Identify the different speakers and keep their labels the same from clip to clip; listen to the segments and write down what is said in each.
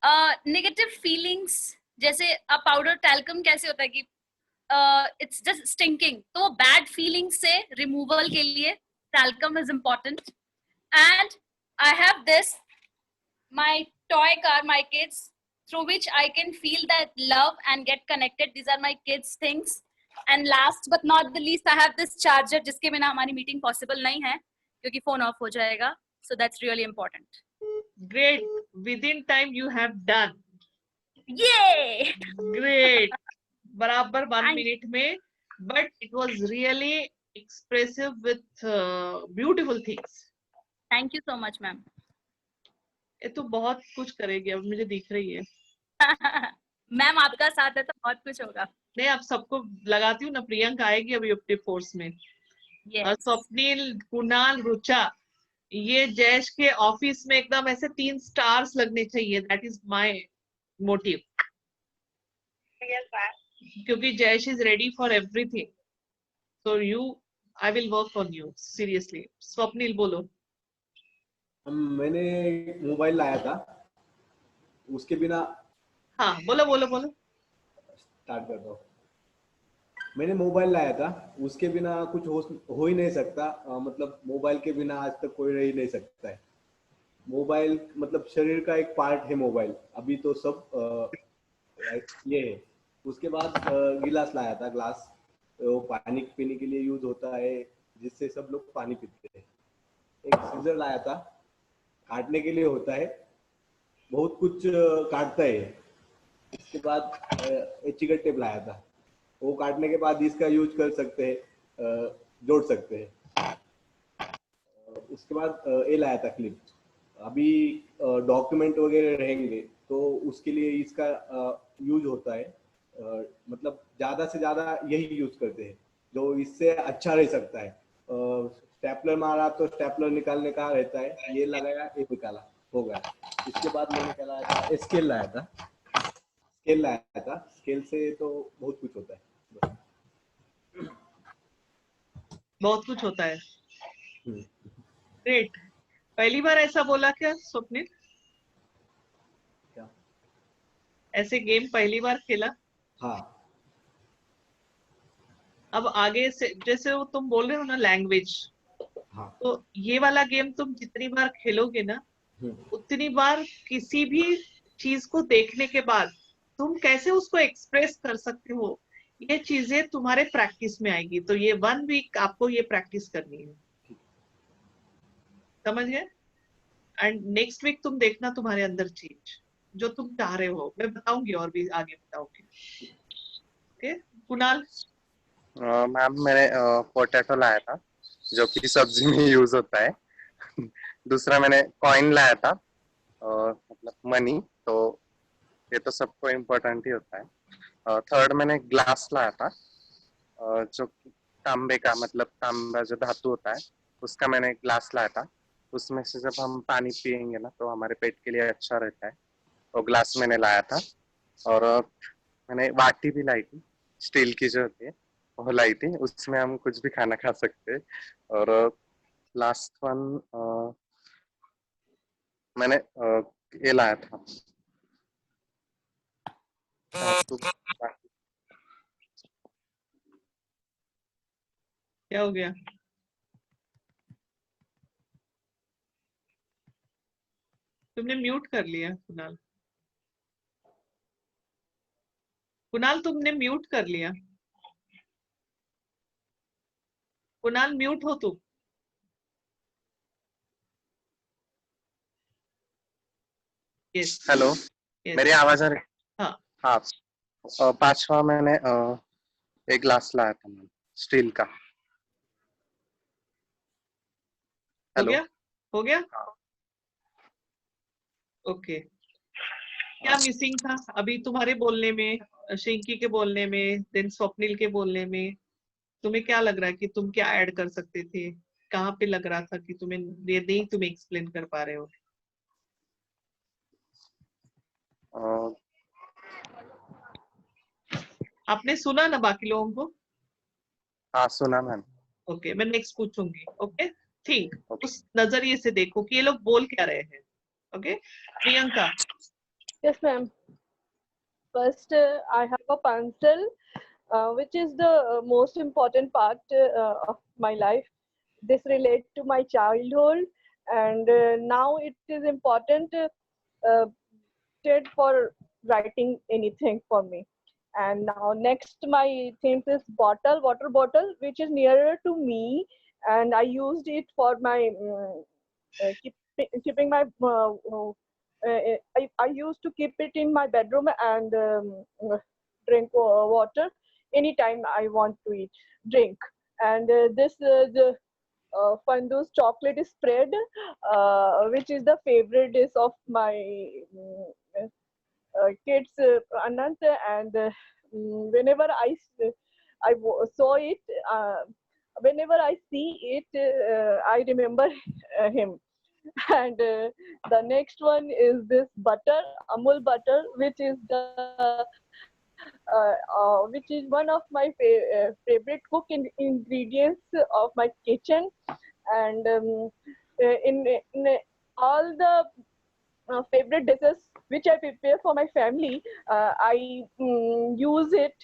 Speaker 1: Negative feelings, जैसे powder talcum कैसे होता है कि इट्स जस्ट स्टिंकिंग, तो बैड फीलिंग से रिमूवल के लिए talcum is important. And I have this my toy car, my kids, through which I can feel that love and get connected. These are my kids things. And last but not the least, I have this charger जिसके बिना हमारी meeting possible नहीं है क्योंकि phone of हो जाएगा. So that's really important.
Speaker 2: Great. Within time you have done.
Speaker 1: Yay!
Speaker 2: Great. बराबर 1 minute में, but it was really expressive with beautiful things.
Speaker 1: Thank you so much, ma'am.
Speaker 2: ये तो बहुत कुछ करेगी, अब मुझे दिख रही है.
Speaker 1: मैम आपका साथ है तो बहुत कुछ होगा.
Speaker 2: नहीं, आप सबको लगाती हूँ ना, प्रियंका आएगी अभी अपने फोर्स में.
Speaker 1: Yes.
Speaker 2: और स्वप्निल, कुणाल, रुचा, ये जयेश के ऑफिस में एकदम ऐसे 3 स्टार्स लगने चाहिए. That is my motive. क्योंकि Jayesh is ready for everything. So you, I will work on you seriously. Swapnil बोलो.
Speaker 3: मैंने मोबाइल लाया था, उसके बिना.
Speaker 2: हाँ बोलो बोलो बोलो.
Speaker 3: स्टार्ट करता हूँ. मैंने मोबाइल लाया था, उसके बिना कुछ हो ही नहीं सकता. मतलब मोबाइल के बिना आज तक कोई रह ही नहीं सकता है. मोबाइल मतलब शरीर का एक पार्ट है मोबाइल. अभी तो सब ये है. उसके बाद गिलास लाया था. ग्लास तो पानी पीने के लिए यूज होता है, जिससे सब लोग पानी पीते हैं. एक सीजर लाया था, काटने के लिए होता है, बहुत कुछ काटता है. इसके बाद एचिकट टेप लाया था, वो काटने के बाद इसका यूज कर सकते हैं, जोड़ सकते हैं. उसके बाद ये लाया था क्लिप. अभी डॉक्यूमेंट वगैरह रहेंगे तो उसके लिए इसका यूज होता है. मतलब ज्यादा से ज्यादा यही यूज करते हैं, जो इससे अच्छा रह सकता है. स्टेपलर मारा तो स्टेपलर निकालने का रहता है, ये लगाया ये निकाला, हो गया. इसके बाद मैंने क्या लाया था, स्केल लाया था. स्केल लाया था, स्केल से तो बहुत कुछ होता है.
Speaker 2: बहुत कुछ होता है. ग्रेट. पहली बार ऐसा बोला क्या स्वप्निल?
Speaker 3: क्या
Speaker 2: ऐसे गेम पहली बार खेला?
Speaker 3: हाँ.
Speaker 2: अब आगे से जैसे वो तुम बोल रहे हो ना लैंग्वेज,
Speaker 3: हाँ.
Speaker 2: तो ये वाला गेम तुम जितनी बार खेलोगे ना, उतनी बार किसी भी चीज को देखने के बाद तुम कैसे उसको एक्सप्रेस कर सकते हो, ये चीजें तुम्हारे प्रैक्टिस में आएगी. तो ये 1 वीक आपको ये प्रैक्टिस करनी है, समझ गए? एंड नेक्स्ट वीक तुम देखना तुम्हारे अंदर चेंज जो तुम चाह रहे हो. मैं बताऊंगी और भी आगे बताऊंगी. ओके कुणाल.
Speaker 4: मैम मैंने पोटैटो लाया था जो कि सब्जी में यूज होता है. दूसरा मैंने कॉइन लाया था, मतलब मनी, तो ये तो सबको इम्पोर्टेंट ही होता है. थर्ड मैंने ग्लास लाया था, जो तांबे का, मतलब तांबा जो धातु होता है उसका मैंने ग्लास लाया था. उसमें से जब हम पानी पियेंगे ना तो हमारे पेट के लिए अच्छा रहता है. वो ग्लास मैंने लाया था. और मैंने बाटी भी लाई थी, स्टील की जो होती है वो लाई थी, उसमें हम कुछ भी खाना खा सकते हैं. और लास्ट वन मैंने ये लाया था.
Speaker 2: क्या हो गया? तुमने म्यूट कर लिया कुणाल. कुणाल तुमने म्यूट कर लिया. कुणाल म्यूट हो तुम. यस.
Speaker 4: हेलो, मेरी आवाज आ रही?
Speaker 2: हाँ.
Speaker 4: हाँ. पांचवा मैंने एक ग्लास लाया था मैम, स्टील का.
Speaker 2: हो
Speaker 4: हेलो.
Speaker 2: गया? हो गया? ओके. क्या मिसिंग था अभी तुम्हारे बोलने में, शिंकी के बोलने में, देन स्वप्निल के बोलने में? तुम्हें क्या लग रहा है कि तुम क्या ऐड कर सकते थे? कहाँ पे लग रहा था कि तुम्हें ये नहीं तुम एक्सप्लेन कर पा रहे हो? आपने सुना ना बाकी लोगों को?
Speaker 4: हाँ सुना मैम.
Speaker 2: ओके, मैं नेक्स्ट पूछूंगी. ओके ठीक, उस नजरिए से देखो कि ये लोग बोल क्या रहे हैं. Okay Priyanka.
Speaker 5: Yes, ma'am. First, I have a pencil, which is the most important part of my life. This relates to my childhood, and now it is important uh, for writing anything for me. And now next, my theme is water bottle, which is nearer to me, and I used it for my keeping my I used to keep it in my bedroom and drink water anytime I want to eat drink. And this the Fandus chocolate spread, which is the favorite dish of my kids, Anant. And whenever saw it, whenever I see it, I remember him. And the next one is this butter, Amul butter, which is one of my favorite ingredients of my kitchen. And in all the favorite dishes which I prepare for my family, I use it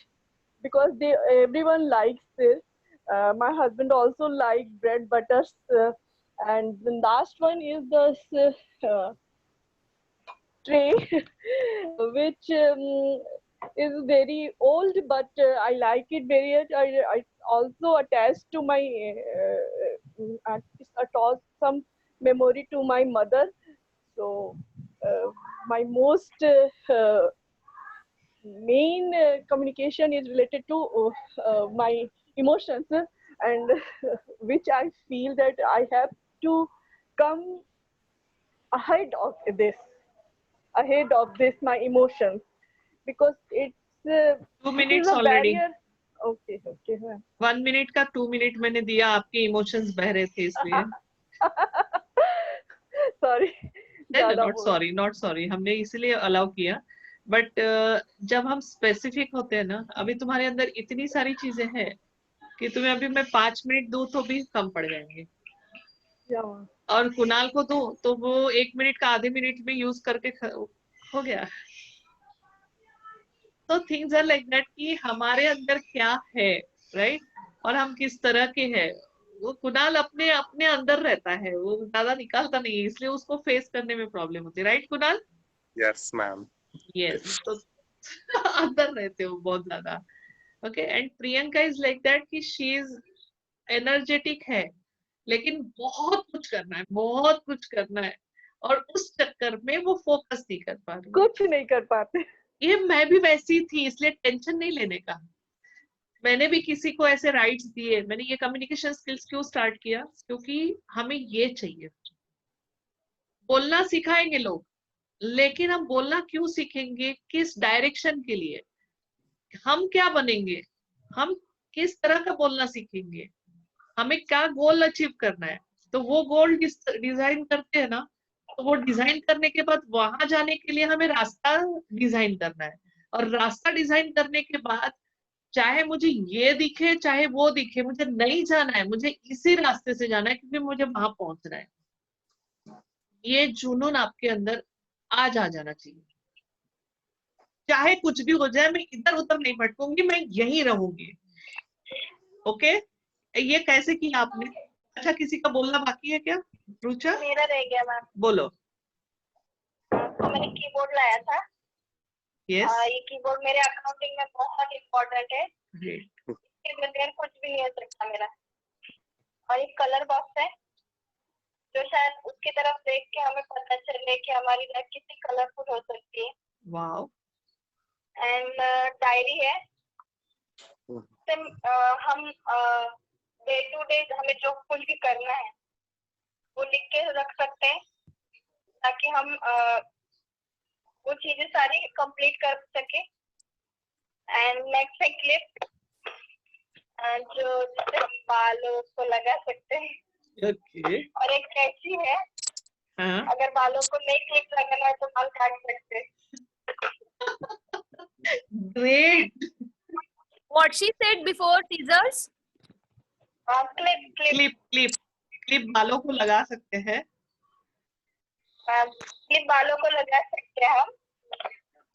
Speaker 5: because everyone likes this. My husband also likes bread butters. And the last one is the tray, which is very old, but I like it very much. I also attached to my attached some memory to my mother. So my most main communication is related to my emotions, and which I feel that I have to come ahead of this my emotions, because it's
Speaker 2: 2
Speaker 5: it is
Speaker 2: minutes
Speaker 5: a
Speaker 2: already.
Speaker 5: barrier. Okay, okay, ma'am.
Speaker 2: 1 minute का 2 minute मैंने दिया, आपके emotions बह रहे थे इसलिए।
Speaker 5: Sorry,
Speaker 2: not sorry, हमने इसलिए अलाउ किया। बट जब हम स्पेसिफिक होते हैं ना, अभी तुम्हारे अंदर इतनी सारी चीजें हैं कि तुम्हें अभी मैं 5 मिनट दूं तो भी कम पड़ जाएंगे। और कुणाल को दो तो वो 1 मिनट का आधे मिनट में यूज करके हो गया। तो थिंग्स आर लाइक दैट कि हमारे अंदर क्या है, राइट, और हम किस तरह के हैं। वो कुणाल अपने अपने अंदर रहता है, वो ज्यादा निकालता नहीं है, इसलिए उसको फेस करने में प्रॉब्लम होती है, right Kunal?
Speaker 4: Yes ma'am.
Speaker 2: Yes, तो अंदर रहते हो बहुत ज्यादा। Okay, and Priyanka is like that कि शी इज एनर्जेटिक है, लेकिन बहुत कुछ करना है, और उस चक्कर में वो फोकस नहीं कर पा रही,
Speaker 5: कुछ नहीं कर पाते।
Speaker 2: ये मैं भी वैसी थी, इसलिए टेंशन नहीं लेने का। मैंने भी किसी को ऐसे राइट्स दिए। मैंने ये कम्युनिकेशन स्किल्स क्यों स्टार्ट किया? क्योंकि हमें ये चाहिए। बोलना सिखाएंगे लोग, लेकिन हम बोलना क्यों सीखेंगे? किस डायरेक्शन के लिए? हम क्या बनेंगे? हम किस तरह का बोलना सीखेंगे? हमें क्या गोल अचीव करना है? तो वो गोल डिजाइन करते हैं ना, तो वो डिजाइन करने के बाद वहां जाने के लिए हमें रास्ता डिजाइन करना है। और रास्ता डिजाइन करने के बाद चाहे मुझे ये दिखे चाहे वो दिखे, मुझे नहीं जाना है, मुझे इसी रास्ते से जाना है, क्योंकि मुझे वहां पहुंचना है। ये जुनून आपके अंदर आज आ जाना चाहिए। चाहे कुछ भी हो जाए, मैं इधर उधर नहीं भटकूंगी, मैं यहीं रहूंगी। ओके, ये कैसे किया आपने? अच्छा, किसी का बोलना बाकी है क्या? रुचा,
Speaker 6: मेरा रह गया मैम।
Speaker 2: बोलो।
Speaker 6: तो मैंने कीबोर्ड लाया था।
Speaker 2: यस,
Speaker 6: ये कीबोर्ड मेरे अकाउंटिंग में बहुत इम्पोर्टेंट है।
Speaker 2: ग्रेट।
Speaker 6: इसके बगैर कुछ भी नहीं हो सकता मेरा। और एक कलर बॉक्स है, जो शायद उसकी तरफ देख के हमें पता चले कि हमारी लाइफ कितनी कलरफुल हो सकती है।
Speaker 2: वाओ।
Speaker 6: एंड डायरी है, हम डे टू डे हमें जो कुछ भी करना है वो लिख के रख सकते हैं, ताकि हम वो चीजें सारी कंप्लीट कर सके। एंड नेक्स्ट है क्लिप, जो जिससे हम बालों को लगा सकते हैं।
Speaker 2: ओके।
Speaker 6: और एक कैंची है, अगर बालों को नहीं क्लिप लगाना है तो बाल काट सकते हैं।
Speaker 2: Great.
Speaker 1: What she said before, teasers?
Speaker 2: Clip बालों को लगा सकते हैं।
Speaker 6: क्लिप बालों को लगा सकते हैं हम।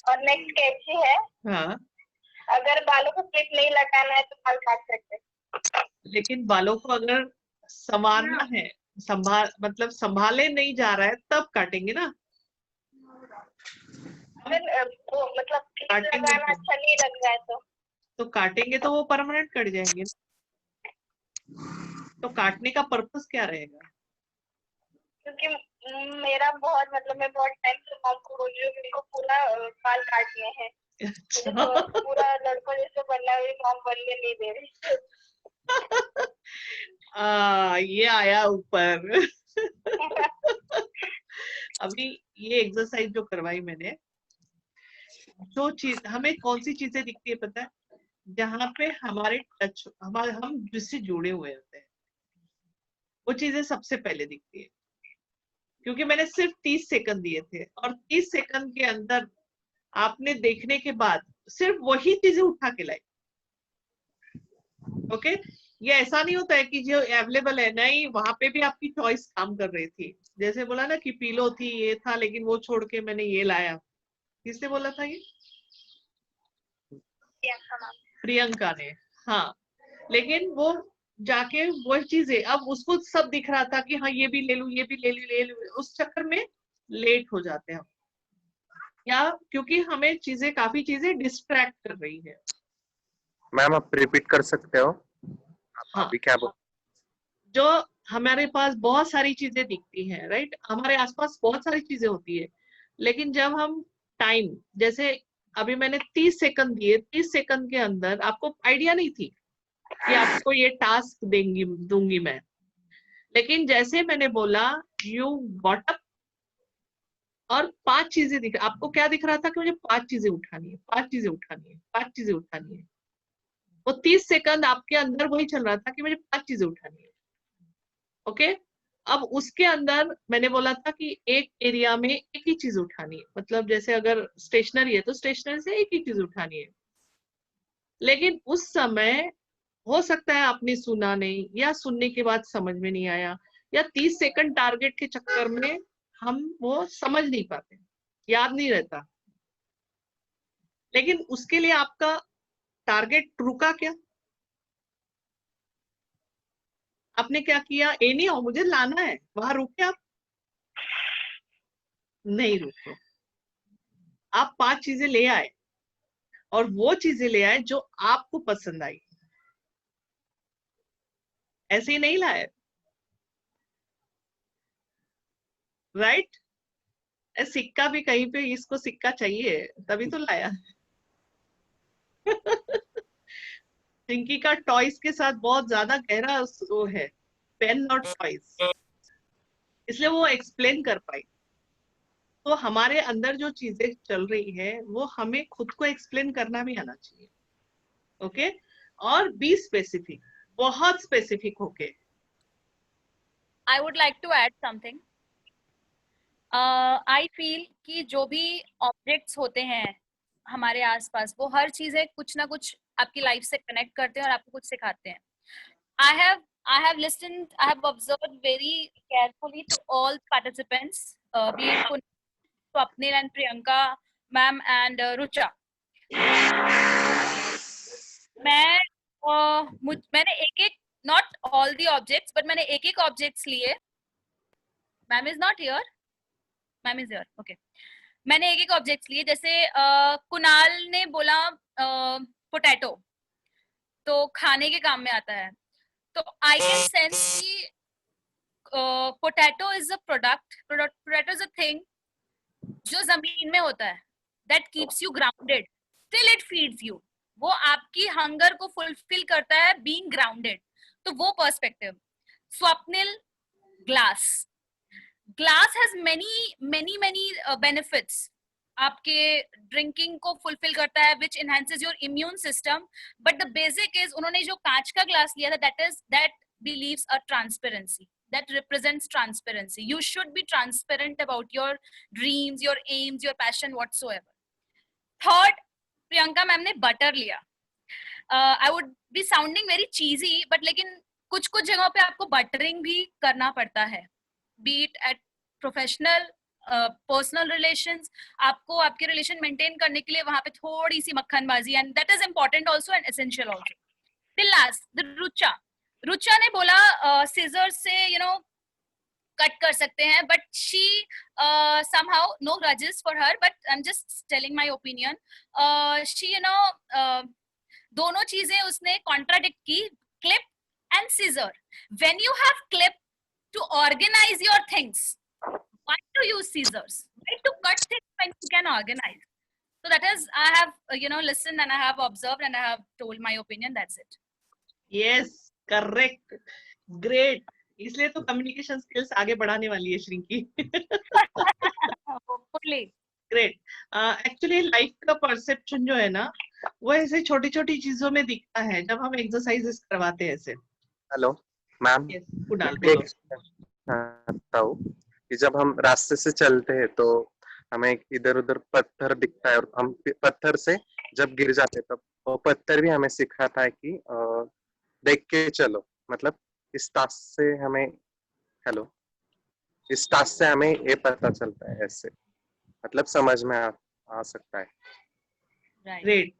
Speaker 6: और नेक्स्ट कैची है,
Speaker 2: हाँ,
Speaker 6: अगर बालों को क्लिप नहीं लगाना है तो बाल काट सकते हैं।
Speaker 2: लेकिन बालों को अगर संवारना है, मतलब संभाले नहीं जा रहा है, तब काटेंगे ना।
Speaker 6: अगर वो मतलब क्लिप
Speaker 2: काटेंगे
Speaker 6: लगाना
Speaker 2: तो।
Speaker 6: अच्छा नहीं लग रहा है
Speaker 2: तो काटेंगे तो वो परमानेंट कट जाएंगे। तो काटने का पर्पस क्या रहेगा?
Speaker 6: क्योंकि मेरा बहुत मतलब मैं बहुत टाइम से मॉम को बोल रही हूँ मेरे को पूरा बाल काटने हैं, मुझे तो पूरा लड़कों जैसे बनना है, मॉम बनने नहीं दे रही।
Speaker 2: ये आया ऊपर। अभी ये एक्सरसाइज जो करवाई मैंने, जो चीज हमें कौन सी चीजें दिखती है पता है? जहाँ पे हमारे टच, हम जिससे जुड़े हुए होते हैं, वो चीजें सबसे पहले दिखती है। क्योंकि मैंने सिर्फ 30 सेकंड दिए थे, और 30 सेकंड के अंदर आपने देखने के बाद सिर्फ वही चीजें उठा के लाई। ओके, ये ऐसा नहीं होता है कि जो अवेलेबल है, नहीं, वहां पे भी आपकी चॉइस काम कर रही थी। जैसे बोला ना कि पीलो थी, ये था, लेकिन वो छोड़ के मैंने ये लाया। किसने बोला था ये? प्रियंका ने। हाँ, लेकिन वो जाके वो चीजें, अब उसको सब दिख रहा था कि हाँ ये भी ले लूं, ये भी ले लूं, उस चक्कर में लेट हो जाते हैं हम, या क्योंकि हमें काफी चीजें डिस्ट्रैक्ट कर रही है।
Speaker 4: मैम आप रिपीट कर सकते हो?
Speaker 2: हाँ,
Speaker 4: अभी क्या बोल?
Speaker 2: जो हमारे पास बहुत सारी चीजें दिखती हैं, राइट, हमारे आसपास बहुत सारी चीजें होती है, लेकिन जब हम टाइम, जैसे अभी मैंने 30 सेकंड दिए, 30 सेकंड के अंदर आपको आइडिया नहीं थी कि आपको ये टास्क दूंगी मैं, लेकिन जैसे मैंने बोला यू गॉट अप, और 5 चीजें दिख, आपको क्या दिख रहा था कि मुझे 5 चीजें उठानी है, 5 चीजें उठानी है, 5 चीजें उठानी है। वो 30 सेकंड आपके अंदर वही चल रहा था कि मुझे 5 चीजें उठानी है। ओके, अब उसके अंदर मैंने बोला था कि एक एरिया में एक ही चीज उठानी है, मतलब जैसे अगर स्टेशनरी है तो स्टेशनरी से एक ही चीज उठानी है। लेकिन उस समय हो सकता है आपने सुना नहीं, या सुनने के बाद समझ में नहीं आया, या 30 सेकंड टारगेट के चक्कर में हम वो समझ नहीं पाते, याद नहीं रहता। लेकिन उसके लिए आपका टारगेट रुका क्या? आपने क्या किया? ए नहीं हो, मुझे लाना है, वहां रुके आप? नहीं रुको, आप 5 चीजें ले आए, और वो चीजें ले आए जो आपको पसंद आई। ऐसे ही नहीं लाए, राइट? सिक्का भी कहीं पे, इसको सिक्का चाहिए तभी तो लाया। पिंकी का टॉयज के साथ बहुत ज्यादा गहरा वो है, पेन और टॉयज, इसलिए वो एक्सप्लेन कर पाई। तो हमारे अंदर जो चीजें चल रही है वो हमें खुद को एक्सप्लेन करना भी आना चाहिए। ओके, और बी स्पेसिफिक, बहुत स्पेसिफिक होके।
Speaker 1: I would like to add something. I feel कि जो भी ऑब्जेक्ट्स होते हैं हमारे आसपास, वो हर चीजें कुछ ना कुछ आपकी लाइफ से कनेक्ट करते हैं और आपको कुछ सिखाते हैं. I have listened, I have observed very carefully to all participants, be it Swapnil and Priyanka, ma'am and Rucha. मैंने एक not all the objects, but मैंने एक objects लिए. Ma'am is not here. Ma'am is here. Okay. मैंने एक objects लिए, जैसे कुणाल ने बोला पोटैटो, तो खाने के काम में आता है. तो आई कैन सेंस कि potato is a potato is a thing जो जमीन में होता है, that keeps you grounded till it feeds you. वो आपकी हंगर को फुलफिल करता है बीइंग ग्राउंडेड. तो वो perspective. Swapnil, glass. Glass has many benefits. आपके ड्रिंकिंग को फुलफिल करता है, which enhances your immune system. But the basic is, उन्होंने जो कांच का ग्लास लिया था, that believes a transparency, that represents transparency. You should be transparent about your dreams, your aims, your passion, whatsoever. Third, Priyanka ma'am ने butter लिया. I would be sounding very cheesy, but लेकिन कुछ जगहों पे आपको buttering भी करना पड़ता है, be it at professional personal relations, आपको आपके रिलेशन मेंटेन करने के लिए वहां पे थोड़ी सी मक्खनबाजी, and that is important also and essential also. The last, the Rucha ने बोला सीजर से कट कर सकते हैं, but she somehow no grudges for her, but I'm just telling my opinion. She दोनों चीजें उसने कॉन्ट्राडिक्ट की, clip and seizure. When you have clip to organize your things, why to use scissors? Why to cut things when you can organize? So that is, I have listened and I have observed and I have told my opinion. That's it.
Speaker 2: Yes, correct, great. इसलिए तो communication skills आगे बढ़ाने वाली है श्रिंकी.
Speaker 1: Hopefully.
Speaker 2: Great. Actually life का perception जो है ना, वो ऐसे छोटी छोटी चीजों में दिखता है जब हम एक्सरसाइजेस करवाते हैं ऐसे.
Speaker 4: हेलो मैम,
Speaker 2: कुणाल
Speaker 4: बताओ कि जब हम रास्ते से चलते हैं तो हमें इधर उधर पत्थर दिखता है, और हम पत्थर से जब गिर जाते हैं तब वो पत्थर भी हमें सिखाता है कि देख के चलो. मतलब इस टास्क से हमें ये पता चलता है, ऐसे मतलब समझ में आ सकता है.
Speaker 2: ग्रेट.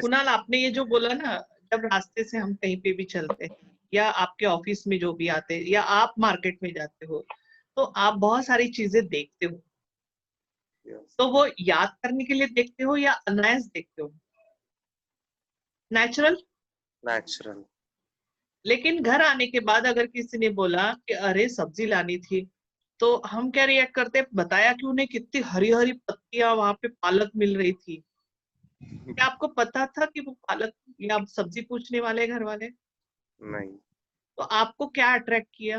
Speaker 2: कुणाल, आपने ये जो बोला ना, जब रास्ते से हम कहीं पे भी चलते हैं या आपके ऑफिस में जो भी आते हैं या आप मार्केट में जाते हो, तो आप बहुत सारी चीजें देखते हो. तो वो याद करने के लिए देखते हो या अनायास देखते हो? नेचुरल. लेकिन घर आने के बाद अगर किसी ने बोला कि अरे सब्जी लानी थी, तो हम क्या रिएक्ट करते? बताया क्यों नहीं, कितनी हरी हरी पत्तियां वहां पे पालक मिल रही थी. क्या आपको पता था कि वो पालक या सब्जी पूछने वाले घर वाले?
Speaker 4: नहीं.
Speaker 2: तो आपको क्या अट्रैक्ट किया?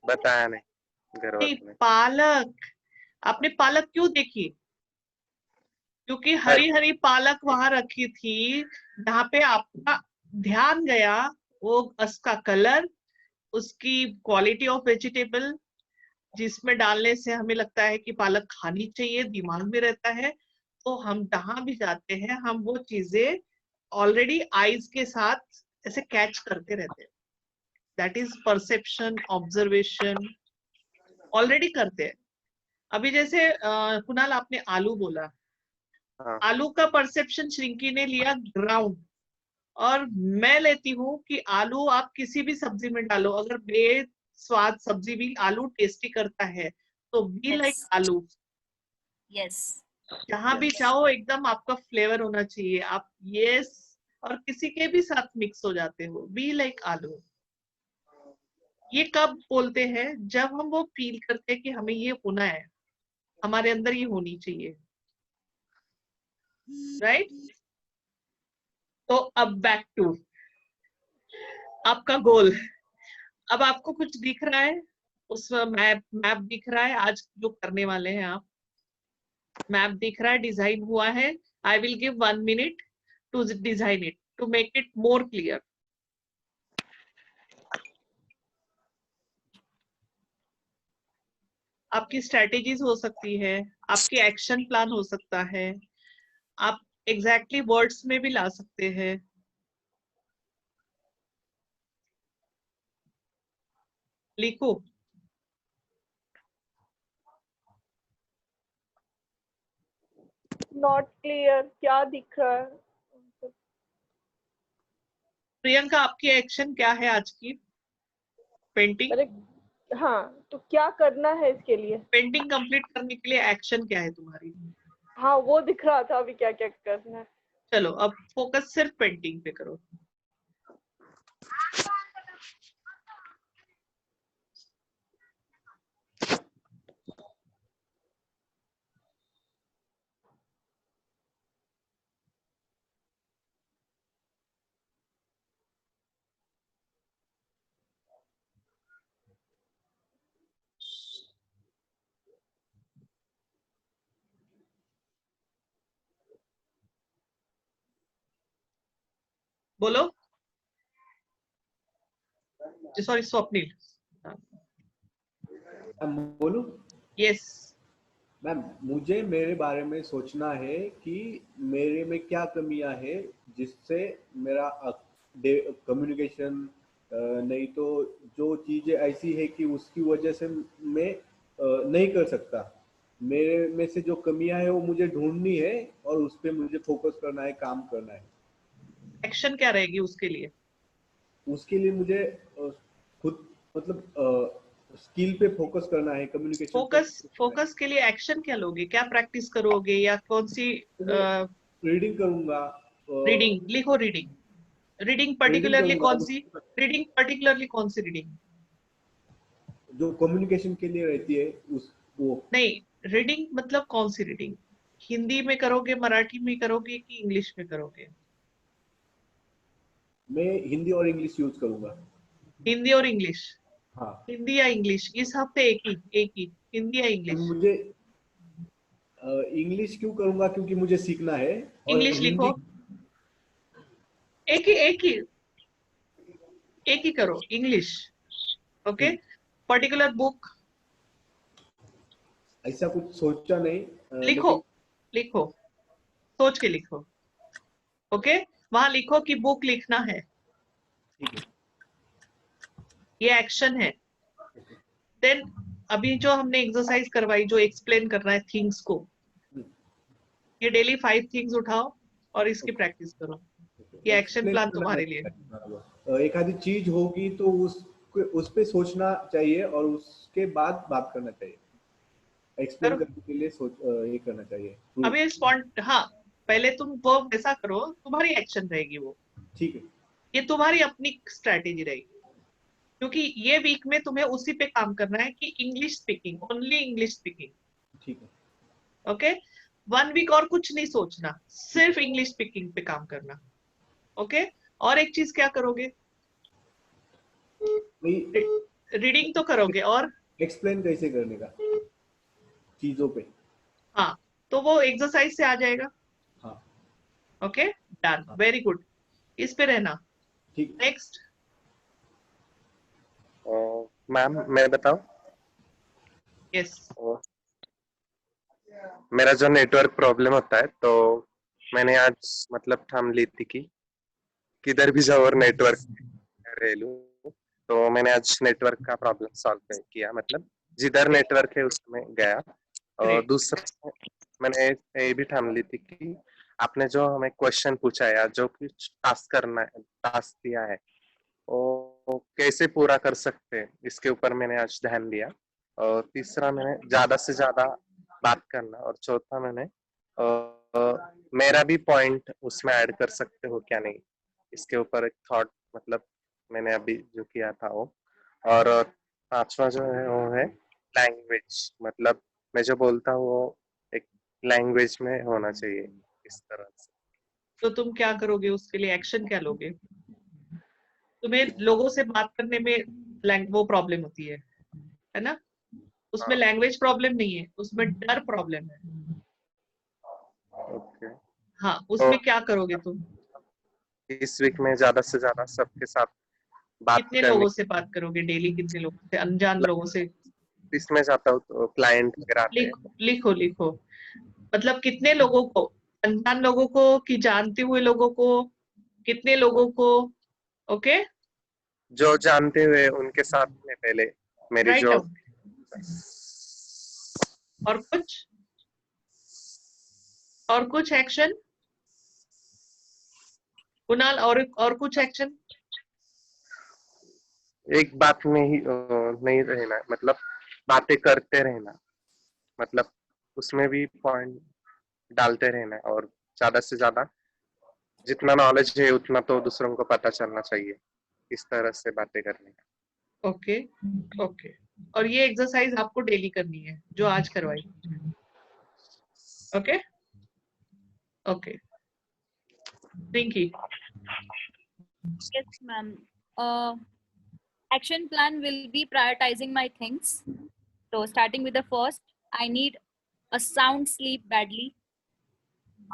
Speaker 4: बताया नहीं घर वाले ने.
Speaker 2: पालक. आपने पालक क्यों देखी? क्योंकि हरी हरी पालक वहां रखी थी, जहाँ पे आपका ध्यान गया वो उसका कलर, उसकी क्वालिटी ऑफ वेजिटेबल, जिसमें डालने से हमें लगता है कि पालक खानी चाहिए, दिमाग में रहता है. तो हम जहां भी जाते हैं हम वो चीजें ऑलरेडी आईज के साथ ऐसे कैच करते रहते हैं. That is perception, observation already करते हैं. अभी जैसे कुणाल आपने आलू बोला.
Speaker 4: हाँ.
Speaker 2: आलू का परसेप्शन श्रिंकी ने लिया ग्राउंड, और मैं लेती हूँ कि आलू आप किसी भी सब्जी में डालो, अगर बेस्वाद सब्जी भी आलू टेस्टी करता है, तो बी लाइक आलू.
Speaker 1: यस.
Speaker 2: जहां भी जाओ एकदम आपका फ्लेवर होना चाहिए. आप यस और किसी के भी साथ मिक्स हो जाते हो. बी लाइक आलू. ये कब बोलते हैं? जब हम वो फील करते हैं कि हमें ये होना है, हमारे अंदर ये होनी चाहिए. राइट. तो अब बैक टू आपका गोल. अब आपको कुछ दिख रहा है, उस मैप दिख रहा है, आज जो करने वाले हैं आप. मैप दिख रहा है, डिजाइन हुआ है. I will give 1 minute to design it, to make it more clear. आपकी स्ट्रेटेजीज हो सकती है, आपकी एक्शन प्लान हो सकता है, आप एग्जैक्टली वर्ड्स में भी ला सकते हैं. लिखो.
Speaker 5: नॉट क्लियर, क्या दिख रहा है?
Speaker 2: प्रियंका, आपकी एक्शन क्या है आज की? पेंटिंग.
Speaker 5: अरे हाँ, तो क्या करना है इसके लिए?
Speaker 2: पेंटिंग कंप्लीट करने के लिए एक्शन क्या है तुम्हारी?
Speaker 5: हाँ, वो दिख रहा था अभी क्या क्या करना है.
Speaker 2: चलो अब फोकस सिर्फ पेंटिंग पे करो. बोलो. सॉरी, स्वप्निल.
Speaker 3: बोलूं?
Speaker 2: यस.
Speaker 3: मैम, मुझे मेरे बारे में सोचना है कि मेरे में क्या कमियां है जिससे मेरा कम्युनिकेशन नहीं तो जो चीजें ऐसी है कि उसकी वजह से मैं नहीं कर सकता, मेरे में से जो कमियां है वो मुझे ढूंढनी है और उस पे मुझे फोकस करना है, काम करना है।
Speaker 2: एक्शन क्या रहेगी उसके लिए?
Speaker 3: उसके लिए मुझे खुद मतलब स्किल पे फोकस करना है, कम्युनिकेशन
Speaker 2: फोकस के लिए एक्शन क्या लोगे? क्या प्रैक्टिस करोगे या कौन सी?
Speaker 3: रीडिंग करूंगा।
Speaker 2: रीडिंग लिखो। रीडिंग
Speaker 3: रीडिंग
Speaker 2: पर्टिकुलरली
Speaker 3: करूंगा
Speaker 2: कौन सी? रीडिंग पर्टिकुलरली कौन सी रीडिंग?
Speaker 3: जो कम्युनिकेशन के लिए रहती है उस वो।
Speaker 2: नहीं, रीडिंग मतलब कौन सी रीडिंग? हिंदी में करोगे, मराठी में करोगे कि इंग्लिश में करोगे?
Speaker 3: मैं हिंदी और इंग्लिश यूज करूंगा।
Speaker 2: हिंदी और इंग्लिश?
Speaker 3: हाँ।
Speaker 2: हिंदी या इंग्लिश? इस हफ्ते एक ही हिंदी या इंग्लिश?
Speaker 3: मुझे इंग्लिश क्यों करूंगा, क्योंकि मुझे सीखना है। और
Speaker 2: इंग्लिश लिखो।
Speaker 3: हिंदी
Speaker 2: एक ही करो, इंग्लिश। ओके। Particular book?
Speaker 3: ऐसा कुछ सोचा नहीं,
Speaker 2: लिखो
Speaker 3: लेकिन
Speaker 2: लिखो, सोच के लिखो। ओके, वहां लिखो कि बुक लिखना है,
Speaker 3: ठीक है।
Speaker 2: ये एक्शन है। देन अभी जो हमने एक्सरसाइज करवाई, जो एक्सप्लेन करना है थिंग्स को, ये डेली 5 थिंग्स उठाओ और इसकी प्रैक्टिस करो। ये एक्शन
Speaker 3: एक्सप्लेन
Speaker 2: प्लान
Speaker 3: करना
Speaker 2: तुम्हारे लिए।
Speaker 3: नहीं, एक आधी चीज होगी तो उस पे सोचना चाहिए और उसके बाद बात करना चाहिए। एक्सप्लेन
Speaker 2: करो
Speaker 3: करने के लिए ये करना चाहिए।
Speaker 2: अभी स्पॉन्ट। हाँ, पहले तुम वो वैसा करो, तुम्हारी एक्शन रहेगी वो।
Speaker 3: ठीक है।
Speaker 2: ये तुम्हारी अपनी स्ट्रैटेजी रहेगी, क्योंकि ये वीक में तुम्हें उसी पे काम करना है कि English speaking, only English speaking.
Speaker 3: ठीक है।
Speaker 2: ओके, 1 वीक और कुछ नहीं सोचना, सिर्फ इंग्लिश स्पीकिंग पे काम करना। ओके, और एक चीज क्या करोगे? रीडिंग तो करोगे, और
Speaker 3: एक्सप्लेन कैसे करने का चीजों पे।
Speaker 2: हाँ, तो वो एक्सरसाइज से आ जाएगा।
Speaker 3: हाँ।
Speaker 2: ओके, डन, वेरी गुड, इस पे रहना।
Speaker 3: ठीक।
Speaker 2: नेक्स्ट।
Speaker 4: मैम मैं बताऊं?
Speaker 2: यस।
Speaker 4: मेरा जो नेटवर्क प्रॉब्लम होता है, तो मैंने आज मतलब ठान ली थी कि किधर भी जाओ और नेटवर्क रह लूं। तो मैंने आज नेटवर्क का प्रॉब्लम सॉल्व किया, मतलब जिधर नेटवर्क है उसमें गया। और
Speaker 2: ग्रेट।
Speaker 4: दूसरा मैंने ये भी ठान ली थी कि आपने जो हमें क्वेश्चन पूछा है या जो कुछ टास्क करना है, टास्क दिया है, वो कैसे पूरा कर सकते हैं, इसके ऊपर मैंने आज ध्यान दिया। और तीसरा मैंने ज्यादा से ज्यादा बात करना, और चौथा मैंने मेरा भी पॉइंट उसमें ऐड कर सकते हो क्या नहीं, इसके ऊपर एक थॉट, मतलब मैंने अभी जो किया था वो। और पांचवा जो है वो है लैंग्वेज, मतलब मैं जो बोलता हूँ वो एक लैंग्वेज में होना चाहिए, इस तरह से।
Speaker 2: तो तुम क्या करोगे उसके लिए? एक्शन क्या लोगे? तुम्हें लोगों से बात करने में वो प्रॉब्लम होती है ना? उसमें
Speaker 4: हाँ,
Speaker 2: लैंग्वेज प्रॉब्लम नहीं है, उसमें डर प्रॉब्लम है।
Speaker 4: ओके।
Speaker 2: हाँ,
Speaker 4: तो
Speaker 2: उसमें क्या करोगे तुम?
Speaker 4: इस वीक में ज्यादा से ज्यादा सबके साथ बात
Speaker 2: कितने
Speaker 4: करने,
Speaker 2: लोगों से बात करोगे डेली? कितने लोगों से? अनजान लोगों से?
Speaker 4: इसमें जाता हूँ तो क्लाइंट वगैरह आते हैं।
Speaker 2: लिखो। मतलब कितने लोगों को? अनजान लोगों को कि जानते हुए लोगों को? कितने लोगों को? ओके,
Speaker 4: जो जानते हुए उनके साथ में पहले मेरी
Speaker 2: राइट
Speaker 4: जो
Speaker 2: डाउन। और कुछ एक्शन कुणाल, और कुछ एक्शन?
Speaker 4: एक बात में ही नहीं रहना, मतलब बातें करते रहना, मतलब उसमें भी पॉइंट डालते रहना, और ज्यादा से ज्यादा जितना नॉलेज है उतना तो दूसरों को पता चलना चाहिए, इस तरह से बातें करने का।
Speaker 2: ओके। ओके, और ये एक्सरसाइज आपको डेली करनी है जो आज करवाई। Okay. Okay, Pinky.
Speaker 1: Yes, ma'am. Action plan will be prioritizing my things. So starting with the first, I need a sound sleep badly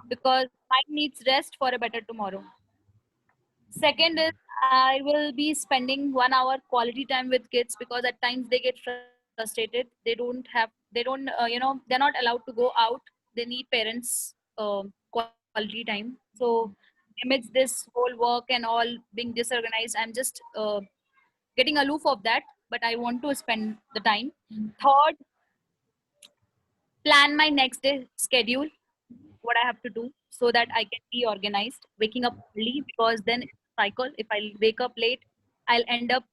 Speaker 1: because mind needs rest for a better tomorrow. Second is I will be spending 1 hour quality time with kids because at times they get frustrated. They don't, they're not allowed to go out. They need parents' quality time. So amidst this whole work and all being disorganized, I'm just getting aloof of that, but I want to spend the time. Third, plan my next day schedule, what I have to do, so that I can be organized. Waking up early, because then it's a cycle. If I wake up late, I'll end up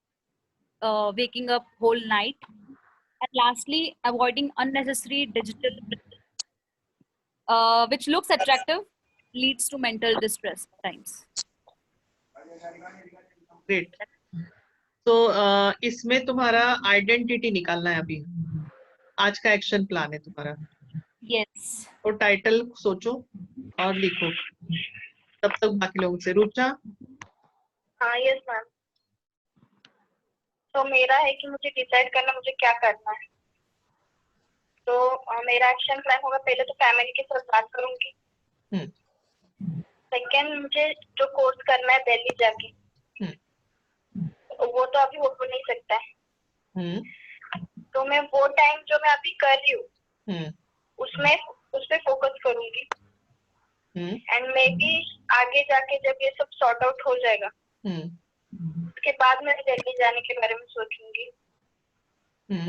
Speaker 1: waking up whole night. And lastly, avoiding unnecessary digital, which looks attractive, leads to mental distress at times.
Speaker 2: Great. तो इसमें तुम्हारा identity निकालना है अभी. आज का action plan है तुम्हारा.
Speaker 1: Yes.
Speaker 2: तो टाइटल सोचो और लिखो. तब तक बाकी लोगों से. रुचा.
Speaker 6: हाँ यस मैम. तो मेरा है कि मुझे डिसाइड करना मुझे क्या करना है. तो मेरा एक्शन प्लान होगा, पहले तो फैमिली के साथ बात करूंगी. सेकेंड, मुझे जो कोर्स करना है दिल्ली जाके, वो तो अभी हो नहीं सकता है. तो मैं वो टाइम जो मैं अभी कर रही हूँ उसमें उस पे फोकस करूंगी. एंड मे बी आगे जाके जब ये सब सॉर्ट आउट हो जाएगा उसके बाद मैं दिल्ली जाने के बारे में सोचूंगी.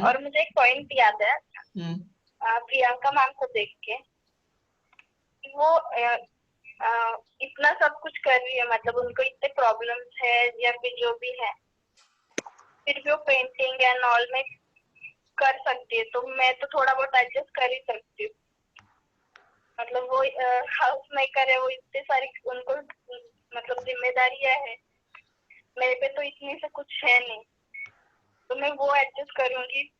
Speaker 6: और मुझे एक पॉइंट याद है प्रियंका मैम को देख के, वो इतना सब कुछ कर रही है, मतलब उनको इतने प्रॉब्लम्स है या फिर जो भी है, फिर भी वो पेंटिंग एंड ऑल में कर सकती है. तो मैं तो थोड़ा बहुत एडजस्ट कर ही सकती हूँ. मतलब वो हाउस मेकर है, वो इतने सारी उनको मतलब जिम्मेदारियां है, मेरे पे तो इतनी से कुछ है नहीं. तो मैं वो एडजस्ट करूंगी.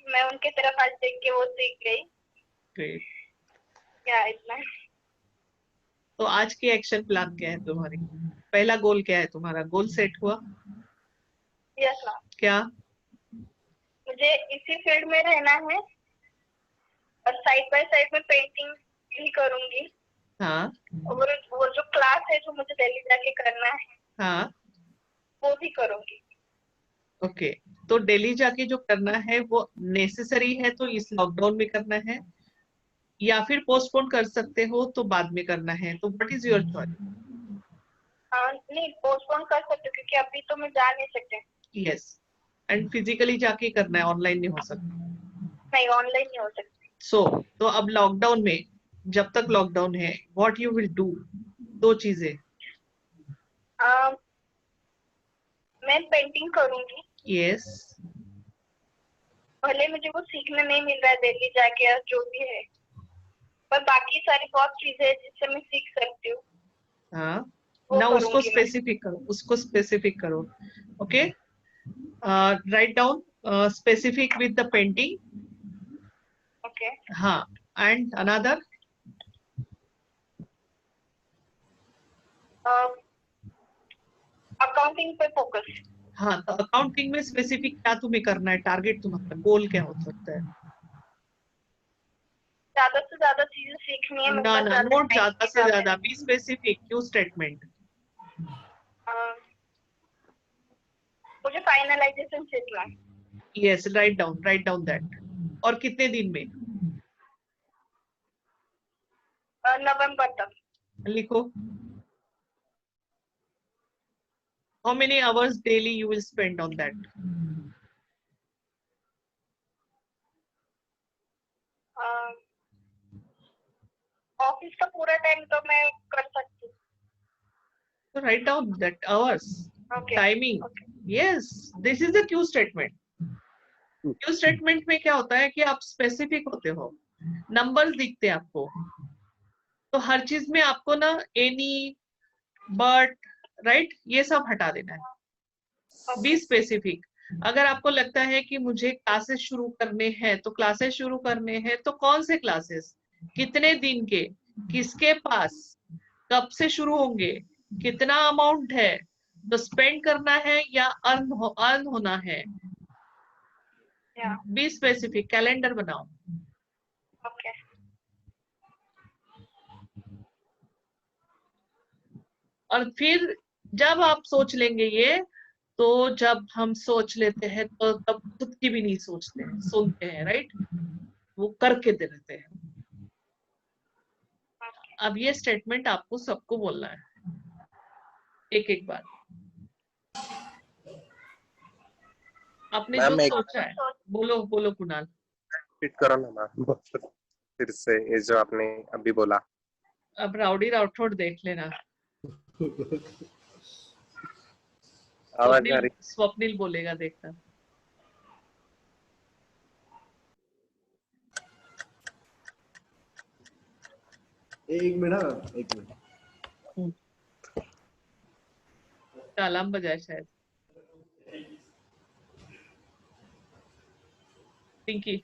Speaker 6: मैं उनके तरफ आज देख के वो सीख गई.
Speaker 2: ग्रेट.
Speaker 6: क्या इतना.
Speaker 2: तो आज की एक्शन प्लान क्या है तुम्हारी? पहला गोल क्या है तुम्हारा? गोल सेट हुआ?
Speaker 6: Yes ma'am.
Speaker 2: क्या?
Speaker 6: मुझे इसी फील्ड में रहना है और साइड बाय साइड में पेंटिंग भी करूंगी.
Speaker 2: हाँ.
Speaker 6: और वो जो क्लास है जो मुझे दिल्ली जाके करना है,
Speaker 2: हाँ.
Speaker 6: वो भी करूंगी.
Speaker 2: ओके. तो दिल्ली जाके जो करना है वो नेसेसरी है तो इस लॉकडाउन में करना है, या फिर पोस्टपोन कर सकते हो तो बाद में करना है? तो व्हाट इज योर चॉइस?
Speaker 6: नहीं, पोस्टपोन कर सकते हो क्योंकि अभी तो मैं जा नहीं सकते.
Speaker 2: यस. एंड फिजिकली जाके करना है, ऑनलाइन नहीं हो सकता.
Speaker 6: नहीं, ऑनलाइन नहीं हो सकती.
Speaker 2: तो अब लॉकडाउन में, जब तक लॉकडाउन है, व्हाट यू विल डू? दो चीजें.
Speaker 6: मैं पेंटिंग करूंगी.
Speaker 2: यस.
Speaker 6: भले मुझे वो सीखने नहीं मिल रहा है दिल्ली जाके या जो भी है, पर बाकी सारी बहुत चीजें हैं जिससे मैं सीख सकती हूँ.
Speaker 2: हाँ.
Speaker 6: वो
Speaker 2: ना उसको
Speaker 6: करूंगी मैं.
Speaker 2: स्पेसिफिक करो, उसको स्पेसिफिक करो. Okay. Write down specific with the painting.
Speaker 6: Okay.
Speaker 2: हाँ. And another.
Speaker 6: अकाउंटिंग पे फोकस.
Speaker 2: हाँ. तो अकाउंटिंग में स्पेसिफिक क्या तुम्हें करना है? टारगेट तुम्हारा गोल क्या हो सकता है?
Speaker 6: ज्यादा से ज्यादा चीजें सीखनी है.
Speaker 2: ना ना, नोट ज्यादा से ज्यादा. Be specific. क्यों स्टेटमेंट?
Speaker 6: मुझे फाइनलाइजेशन सीखना है.
Speaker 2: यस. Write down that. और कितने दिन में?
Speaker 6: नवंबर तक.
Speaker 2: लिखो. How many hours daily you will spend on that?
Speaker 6: Office का पूरा टाइम तो मैं कर सकती हूँ.
Speaker 2: So write down that hours.
Speaker 6: Okay.
Speaker 2: Timing.
Speaker 6: Okay.
Speaker 2: Yes, this is a Q statement. Q statement में क्या होता है कि आप स्पेसिफिक होते हो, नंबर्स दिखते हैं आपको. तो हर चीज में आपको ना एनी, बट, राइट, ये सब हटा देना है. Be specific. अगर आपको लगता है कि मुझे क्लासेस शुरू करने हैं तो क्लासेस शुरू करने हैं, तो कौन से क्लासेस, कितने दिन के, किसके पास, कब से शुरू होंगे, कितना अमाउंट है, तो स्पेंड करना है या अर्न होना है. Be specific. कैलेंडर बनाओ.
Speaker 6: ओके.
Speaker 2: और फिर जब आप सोच लेंगे ये, तो जब हम सोच लेते हैं तो तब खुद की भी नहीं सोचते हैं, सुनते हैं, राइट, वो करके दे देते हैं. अब ये स्टेटमेंट आपको सबको बोलना है एक एक बार. आपने
Speaker 4: मैम,
Speaker 2: जो
Speaker 4: मैं
Speaker 2: सोचा है, बोलो बोलो कुणाल।
Speaker 4: रिपीट करो ना मैम, फिर से ये जो आपने अभी बोला।
Speaker 2: अब राउडी राठौड़ देख लेना।
Speaker 4: आवाज आ रही?
Speaker 2: स्वप्निल बोलेगा, देखना।
Speaker 3: एक मिनट, एक मिनट।
Speaker 2: अलार्म बजाए शायद। Pinky,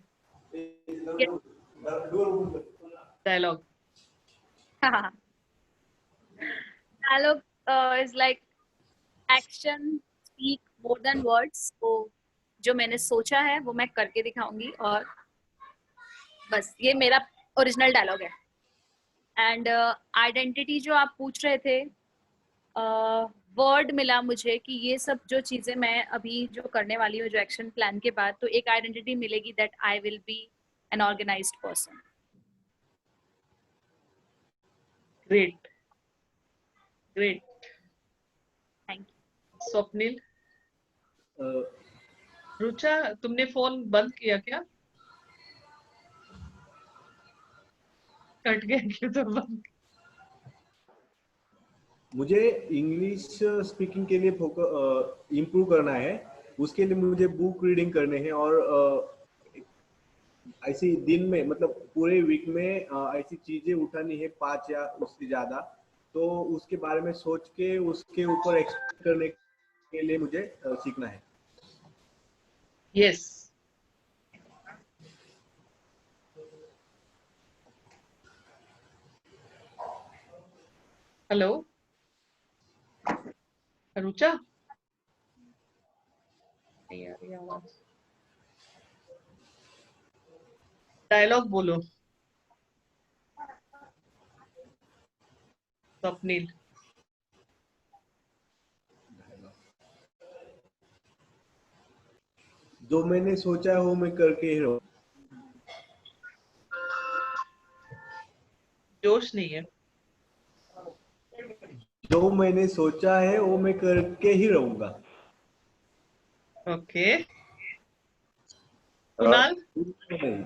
Speaker 2: dialogue.
Speaker 1: Dialogue is like action speak more than words. तो जो मैंने सोचा है वो मैं करके दिखाऊंगी, और बस ये मेरा ओरिजिनल डायलॉग है। एंड आइडेंटिटी जो आप पूछ रहे थे, वर्ड मिला मुझे कि ये सब जो चीजें मैं अभी जो करने वाली हूँ, जो एक्शन प्लान के बाद, तो एक आइडेंटिटी मिलेगी that I will be an organised person.
Speaker 2: Great great.
Speaker 1: Thank you.
Speaker 2: Swapnil. Rucha, तुमने फोन बंद किया क्या? कट गया क्यों तो बंद?
Speaker 3: मुझे इंग्लिश स्पीकिंग के लिए इम्प्रूव करना है। उसके लिए मुझे बुक रीडिंग करने हैं, और ऐसी दिन में, मतलब पूरे वीक में ऐसी चीजें उठानी है 5 या उससे ज्यादा। तो उसके बारे में सोच के उसके ऊपर एक्सप्लेन करने के लिए मुझे सीखना है।
Speaker 2: यस। हेलो रुचा, नहीं आ रही आवाज। डायलॉग बोलो स्वप्निल।
Speaker 3: जो मैंने सोचा है वो मैं करके ही रहूं।
Speaker 2: जोश नहीं है।
Speaker 3: जो मैंने सोचा है वो मैं करके ही रहूंगा।
Speaker 2: ओके। कुणाल।
Speaker 3: नहीं।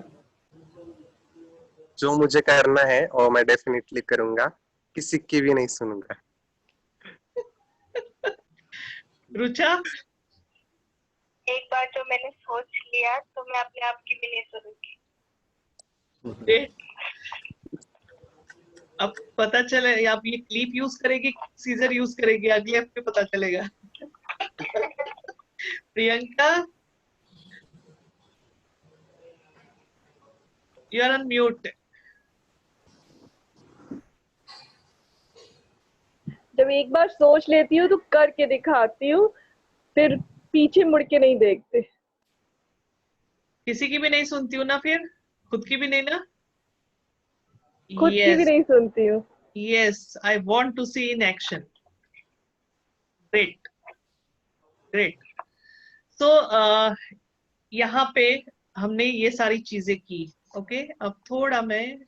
Speaker 4: जो मुझे करना है वो मैं डेफिनेटली करूंगा, किसी की भी नहीं सुनूंगा।
Speaker 2: रुचा।
Speaker 6: एक बार जो मैंने सोच लिया तो मैं अपने आप की भी नहीं सुनूंगी।
Speaker 2: अब पता चले आप ये क्लिप यूज करेगी, सीजर यूज करेगी, अगले हफ्ते पता चलेगा। Priyanka, you are on mute.
Speaker 5: जब एक बार सोच लेती हूँ तो करके दिखाती हूँ, फिर पीछे मुड़ के नहीं देखते।
Speaker 2: किसी की भी नहीं सुनती हूँ ना, फिर खुद की भी नहीं ना?
Speaker 5: खुद की भी
Speaker 2: यस
Speaker 5: नहीं सुनती हूँ।
Speaker 2: Yes, I want to see in action. Great great. So यहाँ पे हमने ये सारी चीजें की। ओके, अब थोड़ा मैं